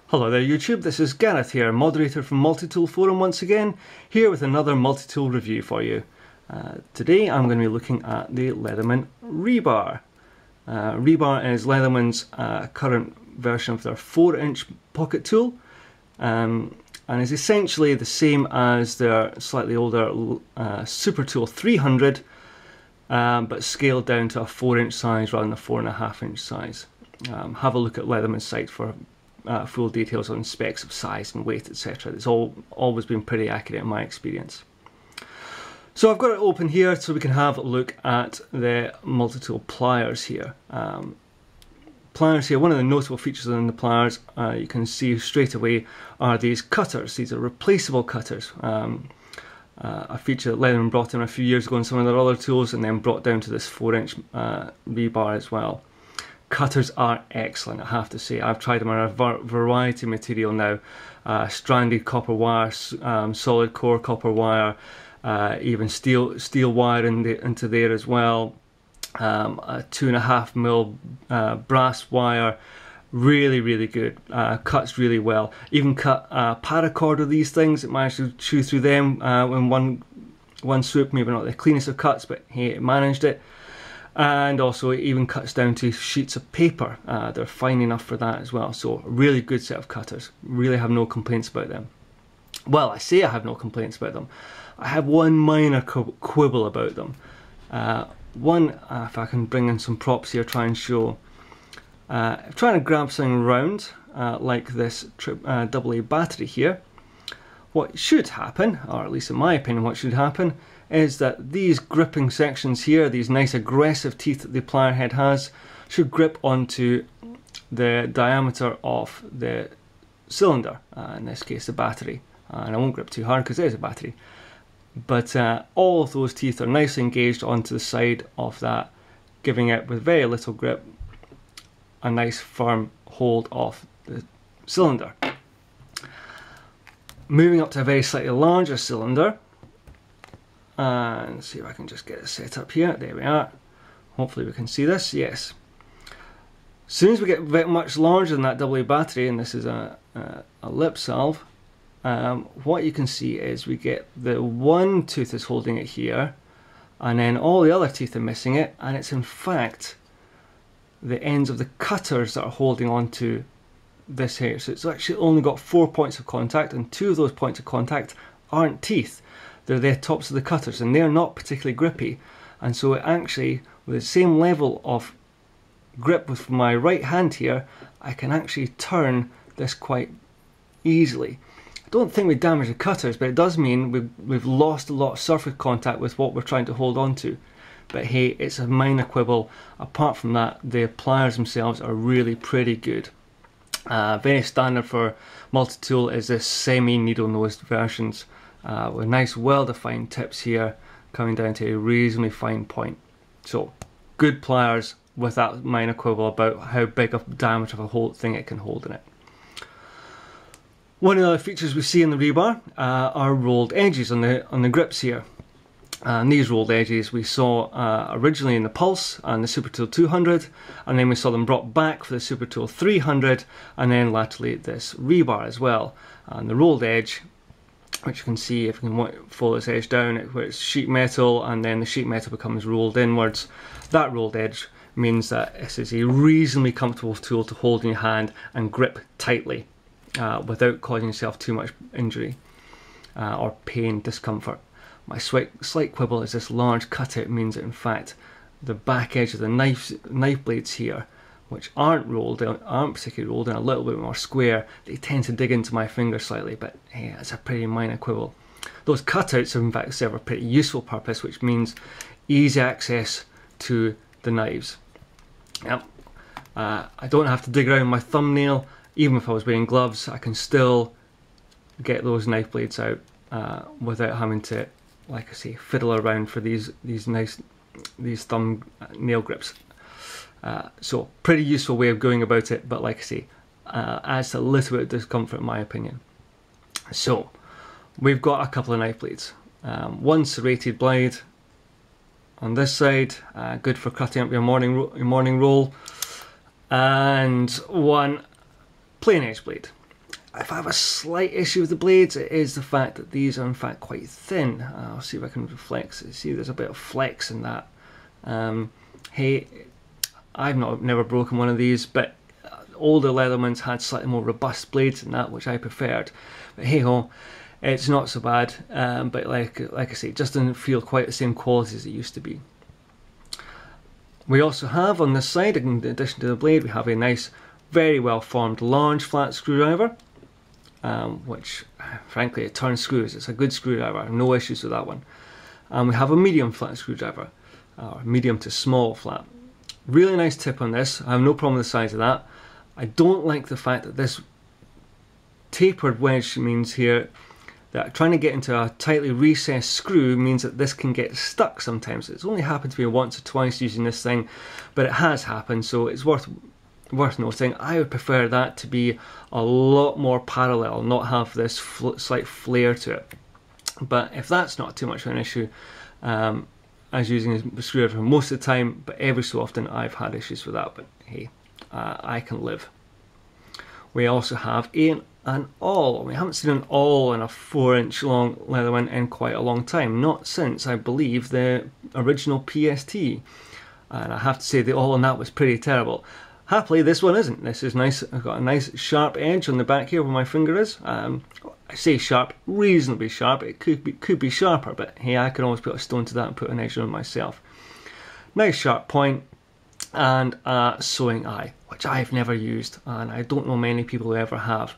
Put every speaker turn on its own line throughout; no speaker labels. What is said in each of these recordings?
Hello there YouTube, this is Gareth here, moderator from Multi-Tool Forum once again, here with another multi-tool review for you. Today I'm going to be looking at the Leatherman Rebar. Rebar is Leatherman's current version of their 4-inch pocket tool, and is essentially the same as their slightly older Super Tool 300, but scaled down to a 4-inch size rather than a 4.5-inch size. Have a look at Leatherman's site for full details on specs of size and weight, etc. It's always been pretty accurate in my experience. So I've got it open here so we can have a look at the multi-tool pliers here. Pliers here, one of the notable features in the pliers, you can see straight away, are these cutters. These are replaceable cutters. A feature that Leatherman brought in a few years ago in some of their other tools, and then brought down to this 4-inch rebar as well. Cutters are excellent, I have to say. I've tried them on a variety of material now. Stranded copper wire, solid core copper wire, even steel wire into there as well. A 2.5mm brass wire, really good. Cuts really well. Even cut paracord of these things. It managed to chew through them in one swoop. Maybe not the cleanest of cuts, but hey, it managed it. And also it even cuts down to sheets of paper. They're fine enough for that as well. So a really good set of cutters. Really have no complaints about them. Well, I say I have no complaints about them. I have one minor quibble about them. If I can bring in some props here, try and show. I'm trying to grab something round, like this AA battery here. What should happen, or at least in my opinion what should happen, is that these gripping sections here, these nice aggressive teeth that the plier head has, should grip onto the diameter of the cylinder, in this case the battery. And I won't grip too hard because it is a battery. But all of those teeth are nicely engaged onto the side of that, giving it, with very little grip, a nice firm hold of the cylinder. Moving up to a very slightly larger cylinder, and see if I can just get it set up here. There we are. Hopefully we can see this. Yes. As soon as we get much larger than that AA battery, and this is a lip salve, what you can see is we get the one tooth is holding it here, and then all the other teeth are missing it, and it's in fact the ends of the cutters that are holding on to this here. So it's actually only got 4 points of contact, and 2 of those points of contact aren't teeth. They're the tops of the cutters, and they're not particularly grippy. And so it actually, with the same level of grip with my right hand here, I can actually turn this quite easily. I don't think we damage the cutters, but it does mean we've lost a lot of surface contact with what we're trying to hold on to. But hey, it's a minor quibble. Apart from that, the pliers themselves are really pretty good. Very standard for multi-tool is this semi-needle-nosed versions, with nice well-defined tips here coming down to a reasonably fine point. So good pliers with that minor quibble about how big a diameter of a whole thing it can hold in it. One of the other features we see in the rebar are rolled edges on the grips here. And these rolled edges we saw originally in the Pulse and the Super Tool 200, and then we saw them brought back for the Super Tool 300, and then laterally this rebar as well. And the rolled edge, which you can see if you can follow this edge down, where it's sheet metal and then the sheet metal becomes rolled inwards. That rolled edge means that this is a reasonably comfortable tool to hold in your hand and grip tightly without causing yourself too much injury or pain, discomfort. My slight quibble is this large cutout means that in fact the back edge of the knife blades here, which aren't particularly rolled in, a little bit more square, they tend to dig into my finger slightly, but hey, that's a pretty minor quibble. Those cutouts in fact serve a pretty useful purpose, which means easy access to the knives. Yep. I don't have to dig around my thumbnail. Even if I was wearing gloves, I can still get those knife blades out without having to, like I say, fiddle around for these thumb nail grips. So pretty useful way of going about it, but like I say, adds a little bit of discomfort in my opinion. So we've got a couple of knife blades. One serrated blade on this side, good for cutting up your morning roll, and one plain edge blade. if I have a slight issue with the blades, it is the fact that these are in fact quite thin. I'll see if I can flex it. See, there's a bit of flex in that. Hey, I've never broken one of these, but older Leathermans had slightly more robust blades than that, which I preferred. But hey ho, it's not so bad. But like I say, it just doesn't feel quite the same quality as it used to be. We also have on this side, in addition to the blade, we have a nice, very well formed large flat screwdriver, which frankly it turns screws. It's a good screwdriver, no issues with that one. And we have a medium flat screwdriver, or medium to small flat. Really nice tip on this. I have no problem with the size of that. I don't like the fact that this tapered wedge means here that trying to get into a tightly recessed screw means that this can get stuck sometimes. It's only happened to me once or twice using this thing, but it has happened, so it's worth noting. I would prefer that to be a lot more parallel, not have this slight flare to it. But if that's not too much of an issue, I was using a screwdriver most of the time, but every so often I've had issues with that, but hey, I can live. We also have an awl. We haven't seen an awl in a 4-inch long Leatherman in quite a long time, not since I believe the original PST, and I have to say the awl on that was pretty terrible. Happily this one isn't. This is nice. I've got a nice sharp edge on the back here where my finger is. I say sharp, reasonably sharp. It could be sharper, but hey, I can always put a stone to that and put an edge on it myself. Nice sharp point, and a sewing eye, which I've never used, and I don't know many people who ever have.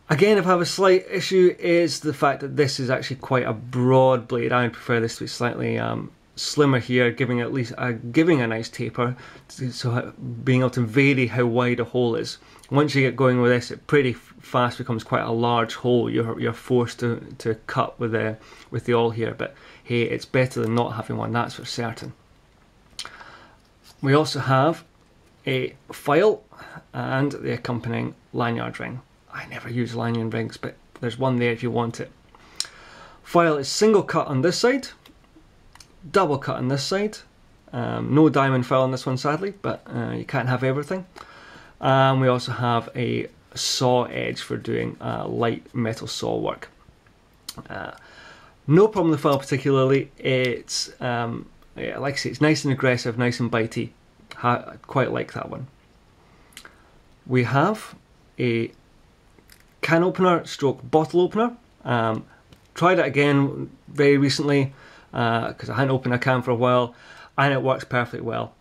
Again, if I have a slight issue, is the fact that this is actually quite a broad blade. I would prefer this to be slightly slimmer here, giving at least giving a nice taper, so being able to vary how wide a hole is. Once you get going with this, it pretty fast becomes quite a large hole. You're forced to cut with the awl here, but hey, it's better than not having one, that's for certain. We also have a file and the accompanying lanyard ring. I never use lanyard rings, but there's one there if you want it. File is single cut on this side, double cut on this side. No diamond file on this one sadly, but you can't have everything. We also have a saw edge for doing light metal saw work. No problem with the file particularly. It's yeah, like I say, it's nice and aggressive, nice and bitey. I quite like that one. We have a can opener stroke bottle opener. Tried it again very recently because I hadn't opened a can for a while, and it works perfectly well.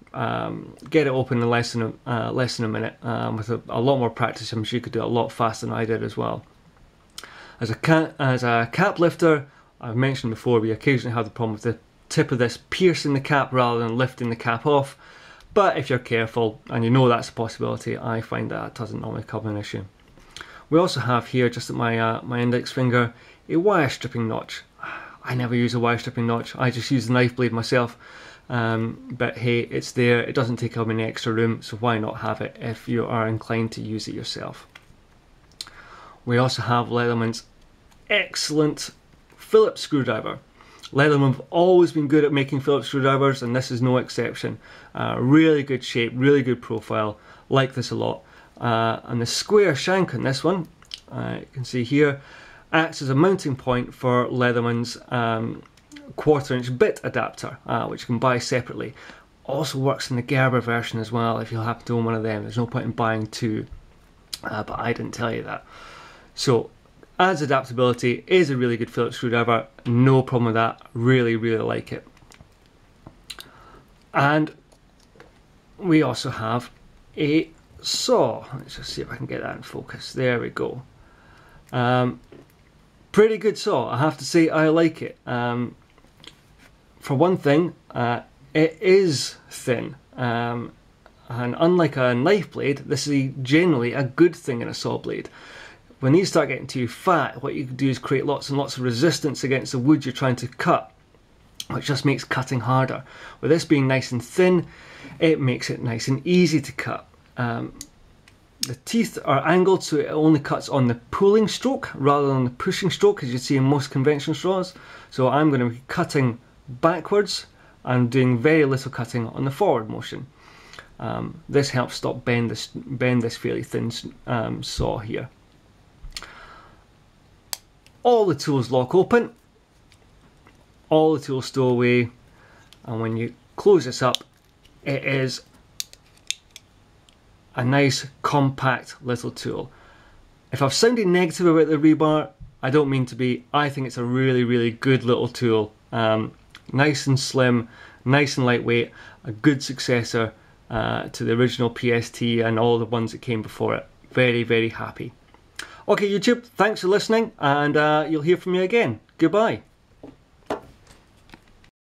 Get it open in less than a minute. With a lot more practice, I'm sure you could do it a lot faster than I did as well. As a cap lifter, I've mentioned before, we occasionally have the problem with the tip of this piercing the cap rather than lifting the cap off. But if you're careful and you know that's a possibility, I find that doesn't normally become an issue. We also have here, just at my index finger, a wire stripping notch. I never use a wire stripping notch. I just use the knife blade myself. But hey, it's there. It doesn't take up any extra room, so why not have it if you are inclined to use it yourself. We also have Leatherman's excellent Phillips screwdriver. Leatherman have always been good at making Phillips screwdrivers, and this is no exception. Really good shape, really good profile. Like this a lot. And the square shank on this one, you can see here, acts as a mounting point for Leatherman's 1/4-inch bit adapter, which you can buy separately. Also works in the Gerber version as well if you happen to own one of them. There's no point in buying two, but I didn't tell you that. So adds adaptability, is a really good Phillips screwdriver, no problem with that, really like it. And we also have a saw. Let's just see if I can get that in focus. There we go. Pretty good saw, I have to say. I like it. For one thing, it is thin, and unlike a knife blade, this is generally a good thing in a saw blade. When these start getting too fat, what you can do is create lots and lots of resistance against the wood you're trying to cut, which just makes cutting harder. With this being nice and thin, it makes it nice and easy to cut. The teeth are angled so it only cuts on the pulling stroke rather than the pushing stroke, as you see in most conventional saws. So I'm going to be cutting backwards and doing very little cutting on the forward motion. This helps stop bend this fairly thin saw here. all the tools lock open, all the tools stow away, and when you close this up, it is a nice compact little tool. If I've sounded negative about the Rebar, I don't mean to be. I think it's a really good little tool. Nice and slim, nice and lightweight, a good successor to the original PST and all the ones that came before it. Very happy. Okay, YouTube, thanks for listening, and you'll hear from me again. Goodbye.